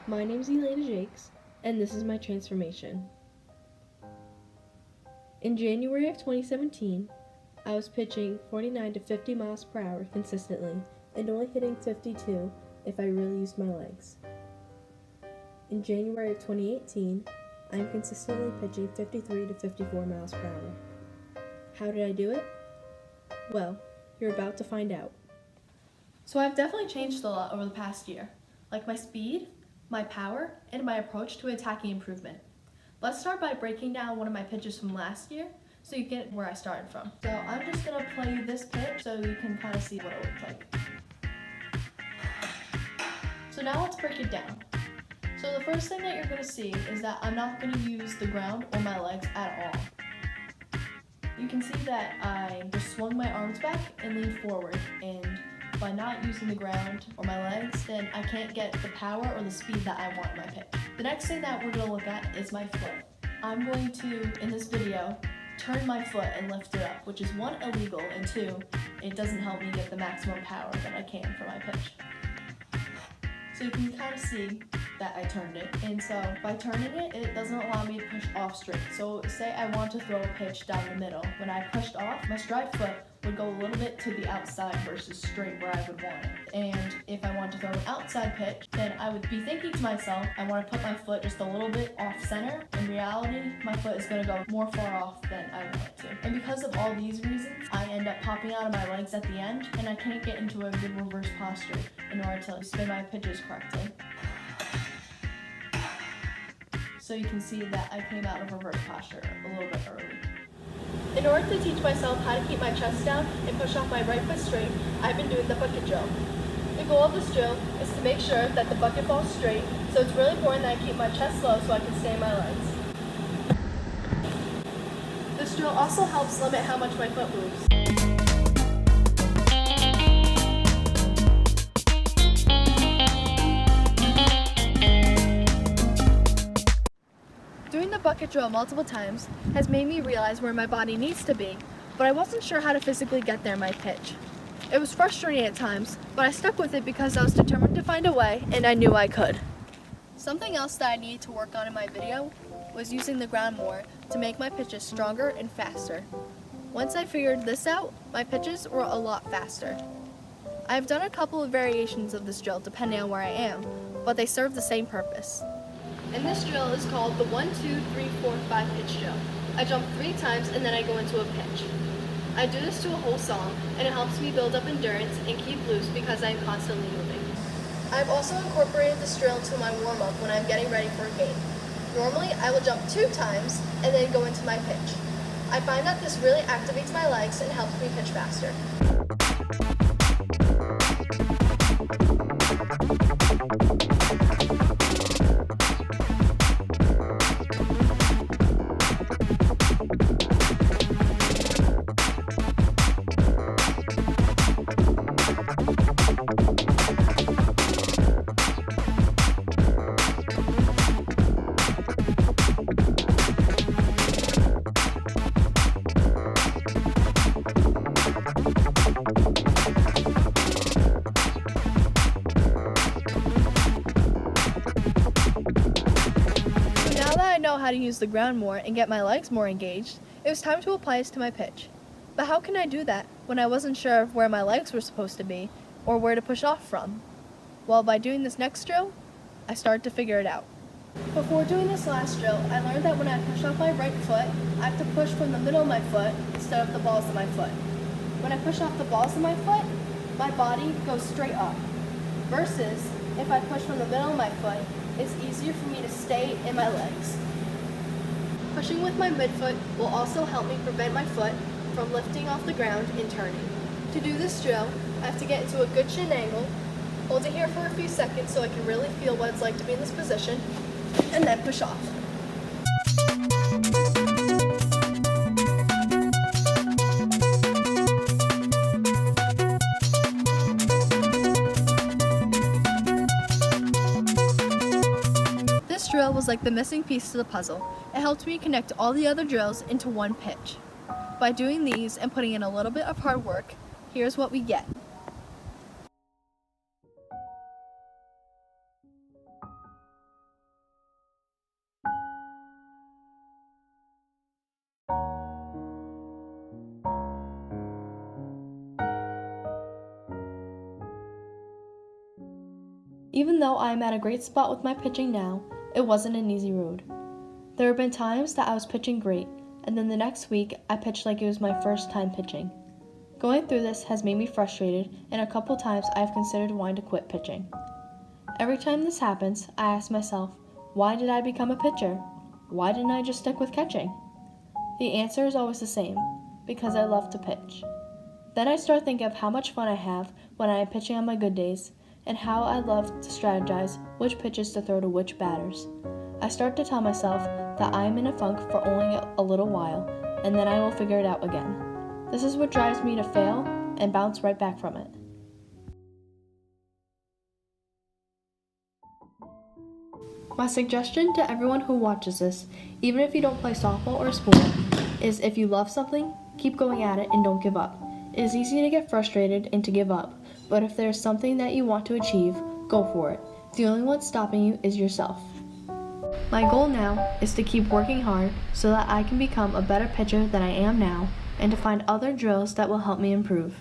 My name's Elena Jakes, and this is my transformation. In January of 2017, I was pitching 49 to 50 miles per hour consistently and only hitting 52 if I really used my legs. In January of 2018, I am consistently pitching 53 to 54 miles per hour. How did I do it? Well, you're about to find out. So I've definitely changed a lot over the past year, like my speed, my power, and my approach to attacking improvement. Let's start by breaking down one of my pitches from last year so you get where I started from. So I'm just going to play you this pitch so you can kind of see what it looks like. So now let's break it down. So the first thing that you're going to see is that I'm not going to use the ground or my legs at all. You can see that I just swung my arms back and leaned forward, and by not using the ground or my legs, then I can't get the power or the speed that I want in my pitch. The next thing that we're going to look at is my foot. I'm going to, in this video, turn my foot and lift it up, which is one, illegal, and two, it doesn't help me get the maximum power that I can for my pitch. So you can kind of see that I turned it, and so by turning it, it doesn't allow me to push off straight. So say I want to throw a pitch down the middle. When I pushed off, my stride foot would go a little bit to the outside versus straight where I would want it. And if I want to throw an outside pitch, then I would be thinking to myself, I want to put my foot just a little bit off center. In reality, my foot is going to go more far off than I want it to. And because of all these reasons, I end up popping out of my legs at the end, and I can't get into a good reverse posture in order to spin my pitches correctly. So you can see that I came out of reverse posture a little bit early. In order to teach myself how to keep my chest down and push off my right foot straight, I've been doing the bucket drill. The goal of this drill is to make sure that the bucket falls straight, so it's really important that I keep my chest low so I can stay in my legs. This drill also helps limit how much my foot moves. Doing the bucket drill multiple times has made me realize where my body needs to be, but I wasn't sure how to physically get there in my pitch. It was frustrating at times, but I stuck with it because I was determined to find a way, and I knew I could. Something else that I needed to work on in my video was using the ground more to make my pitches stronger and faster. Once I figured this out, my pitches were a lot faster. I've done a couple of variations of this drill depending on where I am, but they serve the same purpose. And this drill is called the 1, 2, 3, 4, 5 pitch drill. I jump 3 times and then I go into a pitch. I do this to a whole song, and it helps me build up endurance and keep loose because I am constantly moving. I've also incorporated this drill into my warm-up when I'm getting ready for a game. Normally, I will jump 2 times and then go into my pitch. I find that this really activates my legs and helps me pitch faster. How to use the ground more and get my legs more engaged, it was time to apply this to my pitch. But how can I do that when I wasn't sure of where my legs were supposed to be or where to push off from? Well, by doing this next drill, I started to figure it out. Before doing this last drill, I learned that when I push off my right foot, I have to push from the middle of my foot instead of the balls of my foot. When I push off the balls of my foot, my body goes straight up. Versus, if I push from the middle of my foot, it's easier for me to stay in my legs. Pushing with my midfoot will also help me prevent my foot from lifting off the ground and turning. To do this drill, I have to get into a good shin angle, hold it here for a few seconds so I can really feel what it's like to be in this position, and then push off. This drill was like the missing piece to the puzzle. It helped me connect all the other drills into one pitch. By doing these and putting in a little bit of hard work, here's what we get. Even though I am at a great spot with my pitching now, it wasn't an easy road. There have been times that I was pitching great, and then the next week I pitched like it was my first time pitching. Going through this has made me frustrated, and a couple times I have considered wanting to quit pitching. Every time this happens, I ask myself, why did I become a pitcher? Why didn't I just stick with catching? The answer is always the same, because I love to pitch. Then I start thinking of how much fun I have when I am pitching on my good days, and how I love to strategize which pitches to throw to which batters. I start to tell myself that I am in a funk for only a little while, and then I will figure it out again. This is what drives me to fail and bounce right back from it. My suggestion to everyone who watches this, even if you don't play softball or sport, is if you love something, keep going at it and don't give up. It is easy to get frustrated and to give up, but if there is something that you want to achieve, go for it. The only one stopping you is yourself. My goal now is to keep working hard so that I can become a better pitcher than I am now, and to find other drills that will help me improve.